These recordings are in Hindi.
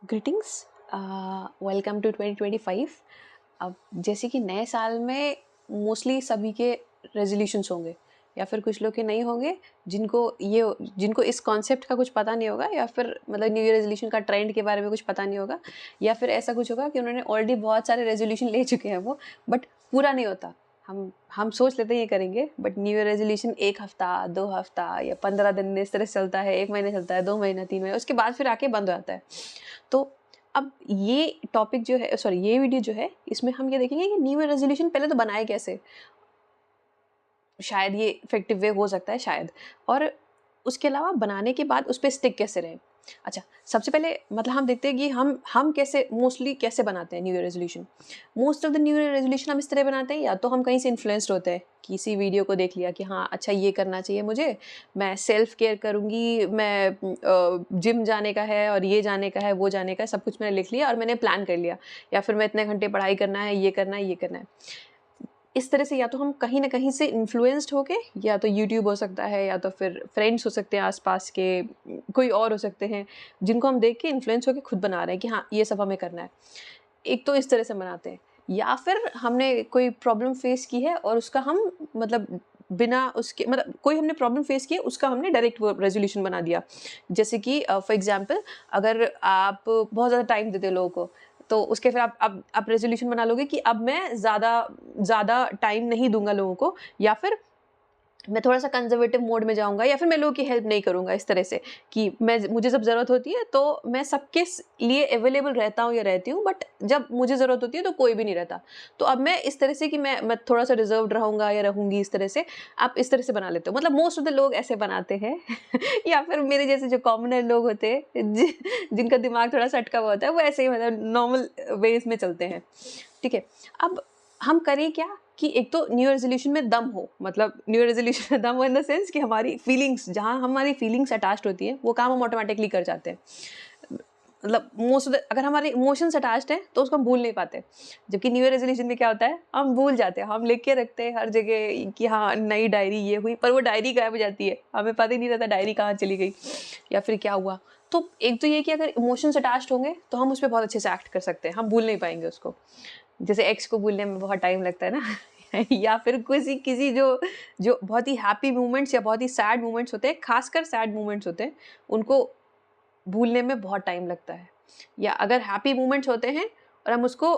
Greetings, welcome to 2025। अब जैसे कि नए साल में मोस्टली सभी के रेजोल्यूशंस होंगे या फिर कुछ लोग के नहीं होंगे जिनको इस कॉन्सेप्ट का कुछ पता नहीं होगा या फिर मतलब न्यू ईयर रेजोल्यूशन का ट्रेंड के बारे में कुछ पता नहीं होगा या फिर ऐसा कुछ होगा कि उन्होंने ऑलरेडी बहुत सारे रेजोल्यूशन ले चुके हैं वो बट पूरा नहीं होता। हम सोच लेते हैं ये करेंगे बट न्यू ईयर रेजोल्यूशन 1 हफ्ता 2 हफ्ता या 15 दिन इस तरह से चलता है, 1 महीने चलता है, 2 महीना 3 महीने, उसके बाद फिर आके बंद हो जाता है। तो अब ये टॉपिक जो है, सॉरी, ये वीडियो जो है इसमें हम ये देखेंगे कि न्यू ईयर रेजोल्यूशन पहले तो बनाए कैसे, शायद ये इफेक्टिव वे हो सकता है शायद, और उसके अलावा बनाने के बाद उस पर स्टिक कैसे रहे। अच्छा, सबसे पहले मतलब हम देखते हैं कि हम कैसे मोस्टली कैसे बनाते हैं new year resolution. Most of the new year resolution हम इस तरह बनाते हैं, या तो हम कहीं से इन्फ्लुएंस्ड होते हैं, किसी वीडियो को देख लिया कि हाँ अच्छा ये करना चाहिए मुझे, मैं सेल्फ केयर करूँगी, मैं जिम जाने का है और ये जाने का है वो जाने का है, सब कुछ मैंने लिख लिया और मैंने प्लान कर लिया, या फिर मैं इतने घंटे पढ़ाई करना है, ये करना है, ये करना है। इस तरह से या तो हम कहीं ना कहीं से इन्फ्लुएंस्ड होके, या तो यूट्यूब हो सकता है, या तो फिर फ्रेंड्स हो सकते हैं आसपास के, कोई और हो सकते हैं जिनको हम देख के इन्फ्लुएंस होके खुद बना रहे हैं कि हाँ ये सब हमें करना है। एक तो इस तरह से बनाते हैं, या फिर हमने कोई प्रॉब्लम फेस की है और उसका हम मतलब बिना उसके मतलब कोई हमने प्रॉब्लम फेस की है उसका हमने डायरेक्ट वो रेजोल्यूशन बना दिया। जैसे कि फॉर एग्जांपल, अगर आप बहुत ज़्यादा टाइम देते हो लोगों को, तो उसके फिर आप रेजोल्यूशन बना लोगे कि अब मैं ज़्यादा ज़्यादा टाइम नहीं दूंगा लोगों को, या फिर मैं थोड़ा-सा कंज़र्वेटिव मोड में जाऊँगा, या फिर मैं लोगों की हेल्प नहीं करूँगा इस तरह से कि मुझे जब ज़रूरत होती है तो मैं सबके लिए अवेलेबल रहता हूँ या रहती हूँ, बट जब मुझे ज़रूरत होती है तो कोई भी नहीं रहता। तो अब मैं इस तरह से कि मैं थोड़ा-सा रिज़र्व्ड रहूँगा या रहूँगी, इस तरह से आप इस तरह से बना लेते हो। मतलब मोस्ट ऑफ द लोग ऐसे बनाते हैं या फिर मेरे जैसे जो कॉमनर लोग होते हैं जिनका दिमाग थोड़ा-सा अटका हुआ होता है, वो ऐसे ही मतलब नॉर्मल वेज़ में चलते हैं। ठीक है? अब हम करें क्या कि एक तो न्यू ईयर रेज़ोल्यूशन में दम हो, मतलब न्यू ईयर रेज़ोल्यूशन में दम हो इन द सेंस कि हमारी फीलिंग्स, जहाँ हमारी फीलिंग्स अटैच्ड होती हैं, वो काम हम ऑटोमैटिकली कर जाते हैं। मतलब मोस्ट ऑफ द, अगर हमारे इमोशंस अटैच्ड हैं, तो उसको हम भूल नहीं पाते। जबकि न्यू ईयर रेज़ोल्यूशन में क्या होता है, हम भूल जाते हैं, हम लिख के रखते हैं हर जगह कि हाँ, नई डायरी ये हुई, पर वो डायरी गायब हो जाती है। हमें पता ही नहीं रहता डायरी कहाँ चली गई या फिर क्या हुआ। तो एक तो ये कि अगर इमोशंस अटैच्ड होंगे, तो हम उसपे बहुत अच्छे से एक्ट कर सकते हैं, हम भूल नहीं पाएँगे उसको। जैसे एक्स को भूलने में बहुत टाइम लगता है ना या फिर किसी किसी जो जो बहुत ही हैप्पी मोमेंट्स या बहुत ही सैड मोमेंट्स होते हैं, खासकर सैड मोमेंट्स होते हैं, उनको भूलने में बहुत टाइम लगता है। या अगर हैप्पी मोमेंट्स होते हैं और हम उसको,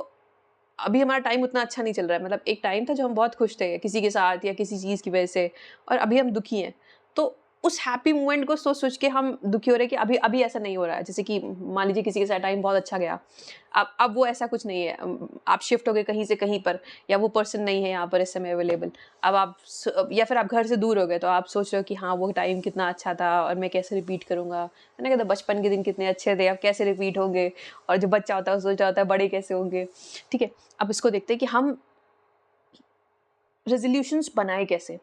अभी हमारा टाइम उतना अच्छा नहीं चल रहा है, मतलब एक टाइम था जब हम बहुत खुश थे किसी के साथ या किसी चीज़ की वजह से, और अभी हम दुखी हैं, तो उस हैप्पी मोमेंट को सोच सोच के हम दुखी हो रहे हैं कि अभी अभी ऐसा नहीं हो रहा है। जैसे कि मान लीजिए किसी के साथ टाइम बहुत अच्छा गया, अब वो ऐसा कुछ नहीं है, आप शिफ्ट हो गए कहीं से कहीं पर, या वो पर्सन नहीं है यहाँ पर इस समय अवेलेबल। अब या फिर आप घर से दूर हो गए, तो आप सोच रहे हो कि हाँ वो टाइम कितना अच्छा था और मैं कैसे रिपीट करूँगा। मैंने कहता बचपन के दिन कितने अच्छे थे, अब कैसे रिपीट होंगे, और जो बच्चा होता है वो सोच रहा होता है बड़े कैसे होंगे। ठीक है, अब इसको देखते हैं कि हम रेज़ोल्यूशंस बनाए कैसे?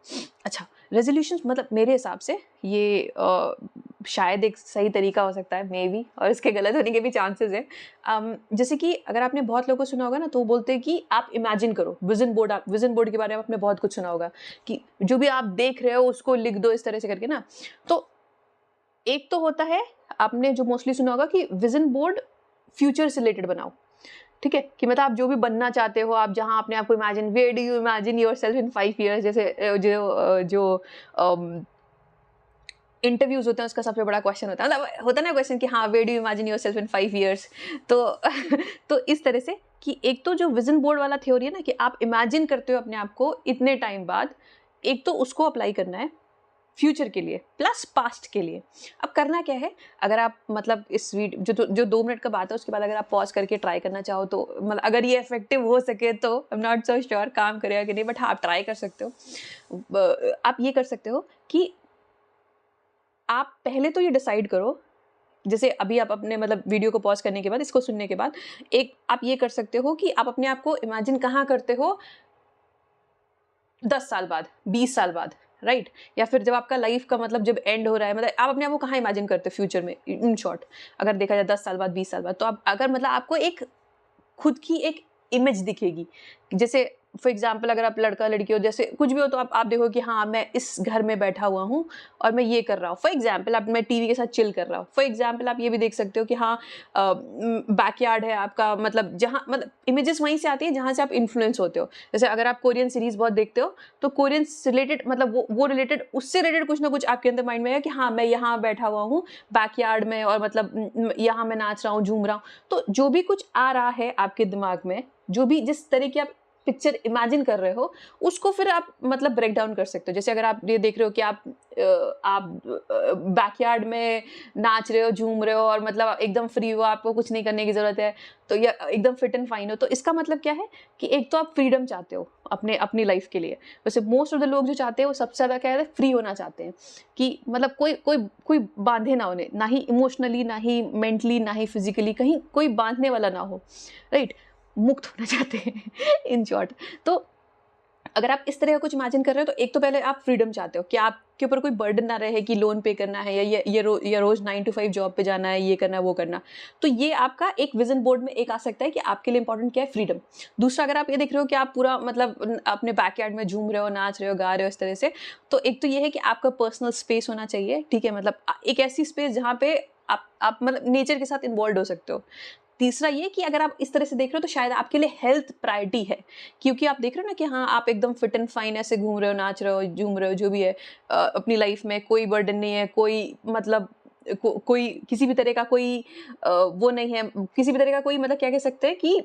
अच्छा, रेज़ोल्यूशंस मतलब मेरे हिसाब से ये शायद एक सही तरीका हो सकता है मे बी, और इसके गलत होने के भी चांसेस हैं। जैसे कि अगर आपने बहुत लोगों को सुना होगा ना, तो वो बोलते हैं कि आप इमेजिन करो, विज़न बोर्ड के बारे में आपने बहुत कुछ सुना होगा कि जो भी आप देख रहे हो उसको लिख दो इस तरह से करके ना। तो एक तो होता है, आपने जो मोस्टली सुना होगा कि विज़न बोर्ड फ्यूचर से रिलेटेड बनाओ। ठीक है? कि मतलब आप जो भी बनना चाहते हो, आप जहाँ अपने आप को imagine, where do you imagine yourself in 5 years, जैसे जो अम, इंटरव्यूज़ होते हैं उसका सबसे बड़ा क्वेश्चन होता है। मतलब होता है ना क्वेश्चन कि हाँ, where do you imagine yourself in 5 years. तो तो इस तरह से कि एक तो जो विज़न बोर्ड वाला थ्योरी है ना, कि आप इमेजिन करते हो अपने आप को इतने टाइम बाद, एक तो उसको अप्लाई करना है फ्यूचर के लिए प्लस पास्ट के लिए। अब करना क्या है, अगर आप मतलब इस जो 2 मिनट का बात है उसके बाद अगर आप पॉज करके ट्राई करना चाहो, तो मतलब अगर ये इफेक्टिव हो सके तो आई एम नॉट सो श्योर काम करेगा कि नहीं, बट हाँ आप ट्राई कर सकते हो। आप ये कर सकते हो कि आप पहले तो ये डिसाइड करो, जैसे अभी आप अपने मतलब वीडियो को पॉज करने के बाद, इसको सुनने के बाद, एक आप ये कर सकते हो कि आप अपने आप को इमेजिन कहाँ करते हो 10 साल बाद, 20 साल बाद, राइट? या फिर जब आपका लाइफ का मतलब जब एंड हो रहा है, मतलब आप अपने आप को कहाँ इमेजिन करते हो फ्यूचर में, इन शॉर्ट। अगर देखा जाए 10 साल बाद, 20 साल बाद, तो आप अगर मतलब आपको एक खुद की एक इमेज दिखेगी। जैसे फॉर एग्जाम्पल अगर आप लड़का लड़की हो, जैसे कुछ भी हो, तो आप देखो कि हाँ मैं इस घर में बैठा हुआ हूँ और मैं ये कर रहा हूँ। फॉर एग्जाम्पल आप मैं टीवी के साथ चिल कर रहा हूँ। फॉर एग्जाम्पल आप ये भी देख सकते हो कि हाँ बैकयार्ड है आपका, मतलब जहाँ मतलब इमेजेस वहीं से आती है जहाँ से आप इन्फ्लुएंस होते हो। जैसे अगर आप कोरियन सीरीज बहुत देखते हो तो कोरियन रिलेटेड मतलब वो रिलेटेड, उससे रिलेटेड कुछ ना कुछ आपके अंदर माइंड में है कि हाँ मैं यहाँ बैठा हुआ हूँ बैकयार्ड में और मतलब यहाँ मैं नाच रहा हूँ, झूम रहा हूँ। तो जो भी कुछ आ रहा है आपके दिमाग में, जो भी जिस तरह की आप पिक्चर इमेजिन कर रहे हो, उसको फिर आप मतलब ब्रेक डाउन कर सकते हो। जैसे अगर आप ये देख रहे हो कि आप बैकयार्ड में नाच रहे हो, झूम रहे हो और मतलब एकदम फ्री हो, आपको कुछ नहीं करने की ज़रूरत है, तो या एकदम फिट एंड फाइन हो, तो इसका मतलब क्या है कि एक तो आप फ्रीडम चाहते हो अपनी लाइफ के लिए। वैसे मोस्ट ऑफ द लोग जो चाहते हैं वो सबसे ज़्यादा क्या है, फ्री होना चाहते हैं कि मतलब कोई बांधे ना उन्हें, ना ही इमोशनली, ना ही मेंटली, ना ही फिजिकली, कहीं कोई बांधने वाला ना हो, राइट। मुक्त होना चाहते हैं इन शॉर्ट। तो अगर आप इस तरह का कुछ इमेजिन कर रहे हो तो एक तो पहले आप फ्रीडम चाहते हो कि आपके ऊपर कोई बर्डन ना रहे कि लोन पे करना है या ये रोज 9 to 5 जॉब पे जाना है, ये करना है, वो करना। तो ये आपका एक विजन बोर्ड में एक आ सकता है कि आपके लिए इंपॉर्टेंट क्या है, फ्रीडम। दूसरा, अगर आप ये देख रहे हो कि आप पूरा मतलब अपने बैकयार्ड में झूम रहे हो, नाच रहे हो, गा रहे हो इस तरह से, तो एक तो ये है कि आपका पर्सनल स्पेस होना चाहिए, ठीक है, मतलब एक ऐसी स्पेस जहाँ पे आप मतलब नेचर के साथ इन्वॉल्व हो सकते हो। तीसरा ये कि अगर आप इस तरह से देख रहे हो तो शायद आपके लिए हेल्थ प्रायोरिटी है, क्योंकि आप देख रहे हो ना कि हाँ आप एकदम फिट एंड फाइन ऐसे घूम रहे हो, नाच रहे हो, झूम रहे हो, जो भी है अपनी लाइफ में कोई बर्डन नहीं है, कोई मतलब कोई किसी भी तरह का कोई वो नहीं है, किसी भी तरह का कोई मतलब क्या कह सकते हैं कि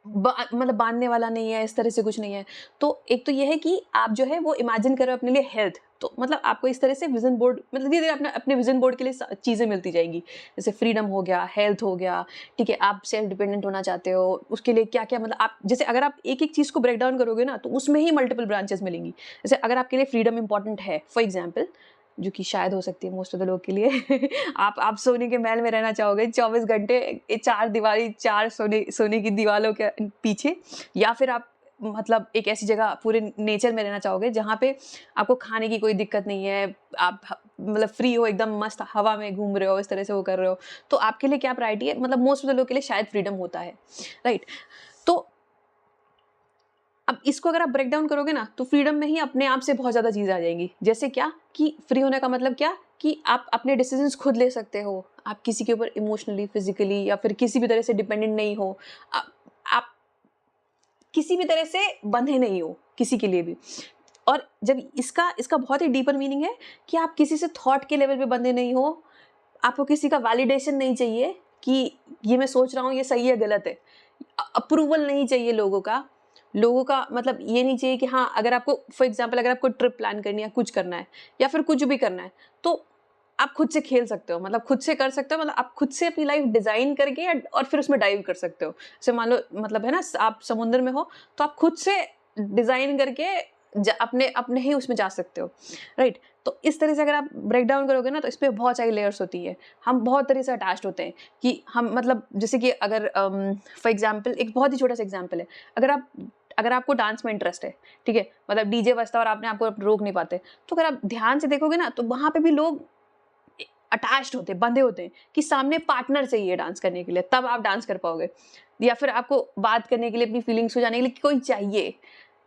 मतलब बाँधने वाला नहीं है, इस तरह से कुछ नहीं है। तो एक तो ये है कि आप जो है वो इमेजिन कर रहे हो अपने लिए हेल्थ, तो मतलब आपको इस तरह से विज़न बोर्ड मतलब धीरे-धीरे अपने विज़न बोर्ड के लिए स चीज़ें मिलती जाएँगी। जैसे फ्रीडम हो गया, हेल्थ हो गया, ठीक है, आप सेल्फ डिपेंडेंट होना चाहते हो, उसके लिए क्या-क्या मतलब आप जैसे अगर आप एक-एक चीज़ को ब्रेक डाउन करोगे ना, तो उसमें ही मल्टीपल ब्रांचेज़ मिलेंगी। जैसे अगर आपके लिए फ्रीडम इम्पोर्टेंट है, फॉर एग्ज़ाम्पल, जो कि शायद हो सकती है मोस्ट ऑफ द लोग के लिए आप सोने के महल में रहना चाहोगे 24 घंटे, 4 दीवारी, 4 सोने की दीवारों के पीछे, या फिर आप मतलब एक ऐसी जगह पूरे नेचर में रहना चाहोगे जहाँ पे आपको खाने की कोई दिक्कत नहीं है, आप मतलब फ्री हो, एकदम मस्त हवा में घूम रहे हो, इस तरह से वो कर रहे हो, तो आपके लिए क्या प्रायोरिटी है, मतलब मोस्ट ऑफ द लोग के लिए शायद फ्रीडम होता है, राइट। तो अब इसको अगर आप ब्रेक डाउन करोगे ना, तो फ्रीडम में ही अपने आप से बहुत ज़्यादा चीज़ें आ जाएँगी। जैसे क्या कि फ्री होने का मतलब क्या कि आप अपने डिसीज़न्स खुद ले सकते हो। आप किसी के ऊपर इमोशनली, फिज़िकली या फिर किसी भी तरह से डिपेंडेंट नहीं हो। आप किसी भी तरह से बंधे नहीं हो, किसी के लिए भी। और जब इसका इसका बहुत ही डीपर मीनिंग है कि आप किसी से थॉट के लेवल पे बंधे नहीं हो। आपको किसी का वैलिडेशन नहीं चाहिए कि ये मैं सोच रहा हूँ, ये सही है, गलत है। अप्रूवल नहीं चाहिए लोगों का। लोगों का मतलब ये नहीं चाहिए कि हाँ, अगर आपको फॉर एग्ज़ाम्पल अगर आपको ट्रिप प्लान करनी है, कुछ करना है या फिर कुछ भी करना है, तो आप खुद से खेल सकते हो, मतलब खुद से कर सकते हो, मतलब आप खुद से अपनी लाइफ़ डिज़ाइन करके और फिर उसमें डाइव कर सकते हो। जैसे मान लो मतलब है ना, आप समुद्र में हो, तो आप खुद से डिज़ाइन करके अपने अपने ही उसमें जा सकते हो, राइट। तो इस तरह से अगर आप ब्रेक डाउन करोगे ना, तो इस पे बहुत सारी लेयर्स होती है। हम बहुत तरह से अटैच्ड होते हैं कि हम मतलब जैसे कि अगर फॉर एग्ज़ाम्पल एक बहुत ही छोटा सा एग्ज़ाम्पल है। अगर आपको डांस में इंटरेस्ट है, ठीक है, मतलब डीजे बजता है और आप रोक नहीं पाते, तो अगर आप ध्यान से देखोगे ना, तो वहाँ पे भी लोग अटैच्ड होते हैं, बंधे होते हैं कि सामने पार्टनर चाहिए डांस करने के लिए, तब आप डांस कर पाओगे, या फिर आपको बात करने के लिए, अपनी फीलिंग्स को जाने के लिए कोई चाहिए,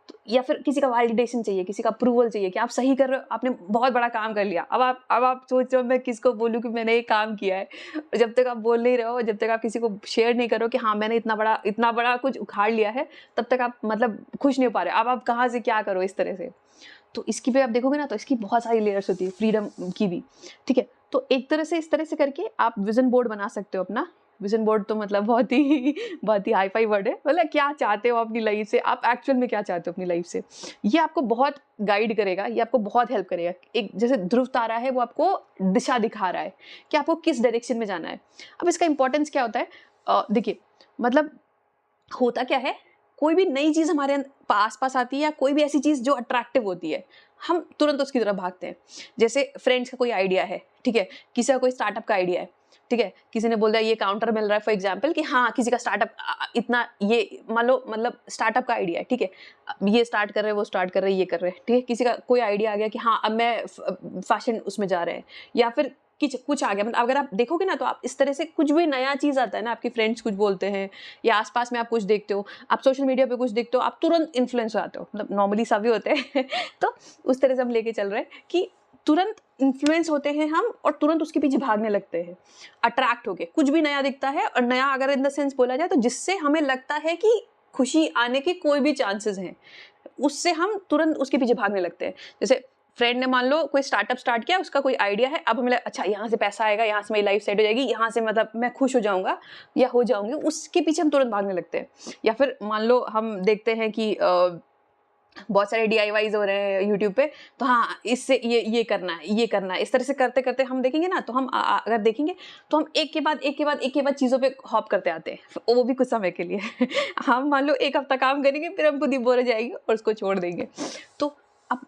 तो या फिर किसी का वैलिडेशन चाहिए, किसी का अप्रूवल चाहिए कि आप सही कर रहे हो, आपने बहुत बड़ा काम कर लिया। अब आप सोच रहे हो मैं किसको बोलूँ कि मैंने ये काम किया है। और जब तक आप बोल नहीं रहे हो, जब तक आप किसी को शेयर नहीं करो कि हाँ मैंने इतना बड़ा कुछ उखाड़ लिया है, तब तक आप मतलब खुश नहीं हो पा रहे। अब आप कहाँ से क्या करो इस तरह से। तो इसकी पे आप देखोगे ना, तो इसकी बहुत सारी लेयर्स होती है फ्रीडम की भी, ठीक है। तो एक तरह से इस तरह से करके आप विजन बोर्ड बना सकते हो अपना। विजन बोर्ड तो मतलब बहुत ही हाई फाई वर्ड है, मतलब क्या चाहते हो अपनी लाइफ से, आप एक्चुअल में क्या चाहते हो अपनी लाइफ से, ये आपको बहुत गाइड करेगा, ये आपको बहुत हेल्प करेगा। एक जैसे ध्रुव तारा है, वो आपको दिशा दिखा रहा है कि आपको किस डायरेक्शन में जाना है। अब इसका इंपॉर्टेंस क्या होता है, देखिए मतलब होता क्या है, कोई भी नई चीज़ हमारे आस पास आती है या कोई भी ऐसी चीज़ जो अट्रैक्टिव होती है, हम तुरंत उसकी तरफ भागते हैं। जैसे फ्रेंड्स का कोई आइडिया है, ठीक है, किसी का कोई स्टार्टअप का आइडिया है, ठीक है, किसी ने बोल दिया ये काउंटर मिल रहा है फॉर एग्जाम्पल कि हाँ किसी का स्टार्टअप इतना ये मान लो मतलब स्टार्टअप का आइडिया है, ठीक है, ये स्टार्ट कर रहे हैं, वो स्टार्ट कर रहे हैं, ये कर रहे हैं, ठीक है, किसी का कोई आइडिया आ गया कि हाँ अब मैं फैशन उसमें जा रहे हैं, या फिर कुछ आ गया, मतलब अगर आप देखोगे ना तो आप इस तरह से कुछ भी नया चीज़ आता है ना, आपके फ्रेंड्स कुछ बोलते हैं या आस-पास में आप कुछ देखते हो, आप सोशल मीडिया पे कुछ देखते हो, आप तुरंत इन्फ्लुएंस हो जाते हो। मतलब नॉर्मली सभी होते हैं तो उस तरह से हम लेके चल रहे हैं कि तुरंत इन्फ्लुएंस होते हैं हम और तुरंत उसके पीछे भागने लगते हैं, अट्रैक्ट होके। कुछ भी नया दिखता है, और नया अगर इन द सेंस बोला जाए तो जिससे हमें लगता है कि खुशी आने के कोई भी चांसेस हैं, उससे हम तुरंत उसके पीछे भागने लगते हैं। जैसे फ्रेंड ने मान लो कोई स्टार्टअप स्टार्ट किया, उसका कोई आइडिया है, अब हमें लगा अच्छा यहाँ से पैसा आएगा, यहाँ से मेरी लाइफ सेट हो जाएगी, यहाँ से मतलब मैं खुश हो जाऊंगा या हो जाऊंगी, उसके पीछे हम तुरंत भागने लगते हैं। या फिर मान लो हम देखते हैं कि बहुत सारे डीआईवाईज हो रहे हैं यूट्यूब पे, तो हाँ इससे ये करना है, ये करना है, इस तरह से करते करते हम देखेंगे ना, तो हम अगर देखेंगे तो हम एक के बाद एक के बाद एक के बाद चीज़ों पे हॉप करते आते हैं, वो भी कुछ समय के लिए हम मान लो 1 हफ्ता काम करेंगे, फिर हम खुद ही बोर हो जाएंगे और उसको छोड़ देंगे। तो अब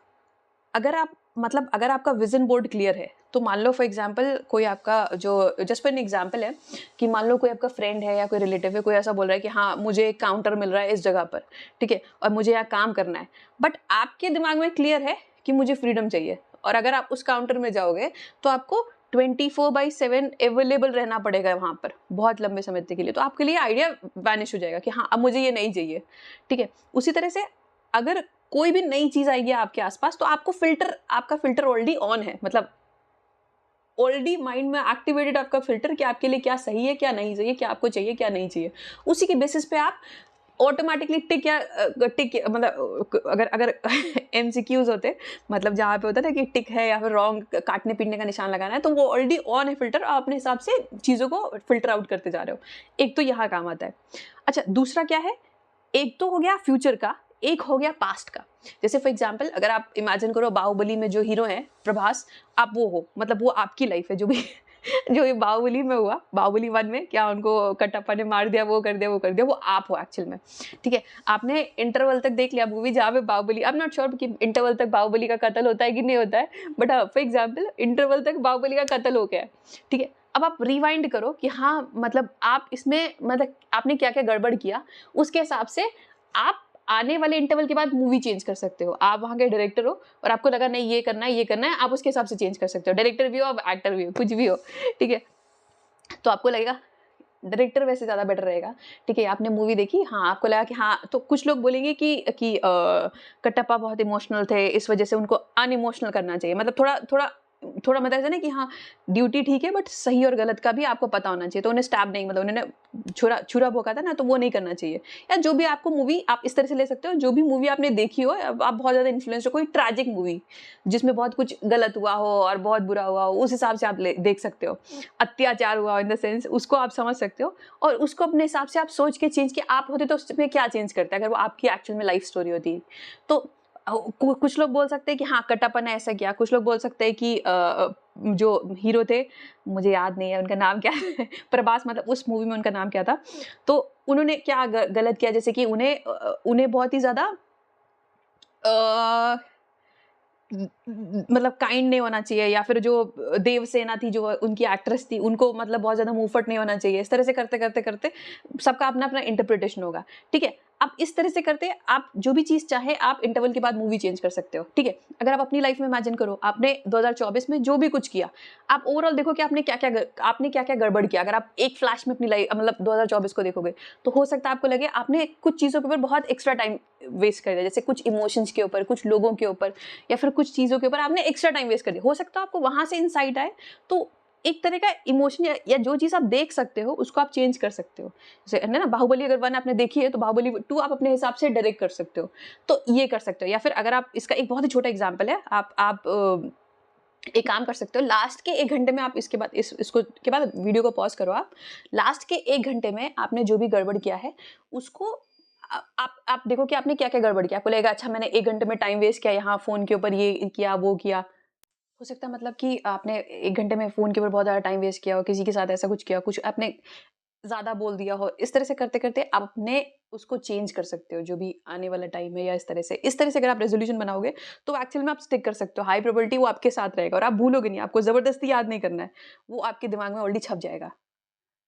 अगर आप मतलब अगर आपका विजन बोर्ड क्लियर है, तो मान लो फॉर एग्जांपल कोई आपका जो जस्ट फॉर एन एग्जांपल है कि मान लो कोई आपका फ्रेंड है या कोई रिलेटिव है, कोई ऐसा बोल रहा है कि हाँ मुझे एक काउंटर मिल रहा है इस जगह पर, ठीक है, और मुझे यहाँ काम करना है, बट आपके दिमाग में क्लियर है कि मुझे फ्रीडम चाहिए, और अगर आप उस काउंटर में जाओगे तो आपको 24/7 अवेलेबल रहना पड़ेगा वहाँ पर बहुत लंबे समय के लिए, तो आपके लिए आइडिया वैनिश हो जाएगा कि हाँ अब मुझे ये नहीं चाहिए, ठीक है। उसी तरह से अगर कोई भी नई चीज आएगी आपके आसपास, तो आपका फिल्टर ऑलरेडी ऑन है, मतलब ऑलरेडी माइंड में एक्टिवेटेड आपका फिल्टर कि आपके लिए क्या सही है, क्या नहीं सही है, क्या आपको चाहिए, क्या नहीं चाहिए। उसी के बेसिस पे आप ऑटोमेटिकली टिक मतलब अगर अगर एमसीक्यूज होते, मतलब जहाँ पे होता है ना कि टिक है या फिर रॉन्ग काटने पीटने का निशान लगाना है, तो वो ऑलरेडी ऑन है फिल्टर, आप अपने हिसाब से चीज़ों को फिल्टर आउट करते जा रहे हो। एक तो यहाँ काम आता है। अच्छा, दूसरा क्या है, एक तो हो गया फ्यूचर का, एक हो गया पास्ट का। जैसे फॉर एग्जांपल अगर आप इमेजिन करो बाहुबली में जो हीरो हैं प्रभास, आप वो हो, मतलब वो आपकी लाइफ है जो भी जो ये बाहुबली में हुआ, बाहुबली 1 में क्या उनको कटप्पा ने मार दिया, वो कर दिया, वो कर दिया, वो आप हो एक्चुअल में, ठीक है। आपने इंटरवल तक देख लिया मूवी जहाँ पे Baahubali, I am not sure कि इंटरवल तक बाहुबली का कत्ल होता है कि नहीं होता है, बट फॉर एग्जाम्पल इंटरवल तक बाहुबली का कत्ल हो गया है, ठीक है। अब आप रिवाइंड करो कि हाँ मतलब आप इसमें मतलब आपने क्या क्या गड़बड़ किया, उसके हिसाब से आप आने वाले इंटरवल के बाद मूवी चेंज कर सकते हो। आप वहाँ के डायरेक्टर हो और आपको लगा नहीं ये करना है, ये करना है, आप उसके हिसाब से चेंज कर सकते हो। डायरेक्टर भी हो, आप एक्टर भी हो, कुछ भी हो, ठीक है। तो आपको लगेगा डायरेक्टर वैसे ज़्यादा बेटर रहेगा, ठीक है। आपने मूवी देखी, हाँ आपको लगा कि हाँ, तो कुछ लोग बोलेंगे कि कटप्पा बहुत इमोशनल थे, इस वजह से उनको अनइमोशनल करना चाहिए, मतलब थोड़ा थोड़ा थोड़ा मतलब ऐसा ना कि हाँ ड्यूटी ठीक है, बट सही और गलत का भी आपको पता होना चाहिए। तो उन्हें स्टैब नहीं, मतलब उन्होंने छुरा छुरा भोंका था ना, तो वो नहीं करना चाहिए। या जो भी आपको मूवी, आप इस तरह से ले सकते हो, जो भी मूवी आपने देखी हो, अब आप बहुत ज़्यादा इन्फ्लुएंस हो, कोई ट्रैजिक मूवी जिसमें बहुत कुछ गलत हुआ हो और बहुत बुरा हुआ हो, उस हिसाब से आप देख सकते हो। अत्याचार हुआ इन द सेंस, उसको आप समझ सकते हो और उसको अपने हिसाब से आप सोच के चेंज किया। आप होते तो उसमें क्या चेंज करते अगर वो आपकी एक्चुअल में लाइफ स्टोरी होती। तो कुछ लोग बोल सकते हैं कि हाँ कटप्पा ने ऐसा किया, कुछ लोग बोल सकते हैं कि जो हीरो थे, मुझे याद नहीं है उनका नाम क्या है प्रभास, मतलब उस मूवी में उनका नाम क्या था, तो उन्होंने क्या गलत किया, जैसे कि उन्हें बहुत ही ज्यादा मतलब काइंड नहीं होना चाहिए, या फिर जो देवसेना थी जो उनकी एक्ट्रेस थी, उनको मतलब बहुत ज्यादा मुंहफट नहीं होना चाहिए। इस तरह से करते करते करते सबका अपना अपना इंटरप्रिटेशन होगा, ठीक है। आप इस तरह से करते आप जो भी चीज चाहे, आप इंटरवल के बाद मूवी चेंज कर सकते हो, ठीक है। अगर आप अपनी लाइफ में इमेजिन करो, आपने 2024 में जो भी कुछ किया, आप ओवरऑल देखो कि आपने क्या क्या गड़बड़ किया। अगर आप एक फ्लैश में अपनी लाइफ मतलब 2024 को देखोगे, तो हो सकता है आपको लगे आपने कुछ चीजों के ऊपर बहुत एक्स्ट्रा टाइम वेस्ट कर दिया, जैसे कुछ इमोशंस के ऊपर, कुछ लोगों के ऊपर, या फिर कुछ चीजों के ऊपर आपने एक्स्ट्रा टाइम वेस्ट कर दिया। हो सकता है आपको वहां से इंसाइट आए, तो एक तरह का इमोशन या जो चीज आप देख सकते हो उसको आप चेंज कर सकते हो। जैसे है ना, बाहुबली अगर 1 आपने देखी है, तो बाहुबली 2 आप अपने हिसाब से डायरेक्ट कर सकते हो, तो ये कर सकते हो। या फिर अगर आप, इसका एक बहुत ही छोटा एग्जाम्पल है, आप एक काम कर सकते हो, लास्ट के 1 घंटे में आप इसके बाद इसको के बाद वीडियो को पॉज करो। आप लास्ट के 1 घंटे में आपने जो भी गड़बड़ किया है उसको आप देखो कि आपने क्या क्या गड़बड़ किया। आपको लगेगा अच्छा मैंने 1 घंटे में टाइम वेस्ट किया, यहाँ फोन के ऊपर ये किया, वो किया। हो सकता है मतलब कि आपने 1 घंटे में फ़ोन के ऊपर बहुत ज़्यादा टाइम वेस्ट किया हो, किसी के साथ ऐसा कुछ किया हो, कुछ आपने ज़्यादा बोल दिया हो। इस तरह से करते-करते आप अपने उसको चेंज कर सकते हो, जो भी आने वाला टाइम है, या इस तरह से अगर आप रेज़ोल्यूशन बनाओगे, तो एक्चुअल में आप स्टिक कर सकते हो। हाई प्रोबेबिलिटी वो आपके साथ रहेगा और आप भूलोगे नहीं, आपको ज़बरदस्ती याद नहीं करना है। वो आपके दिमाग में ऑलरेडी छप जाएगा।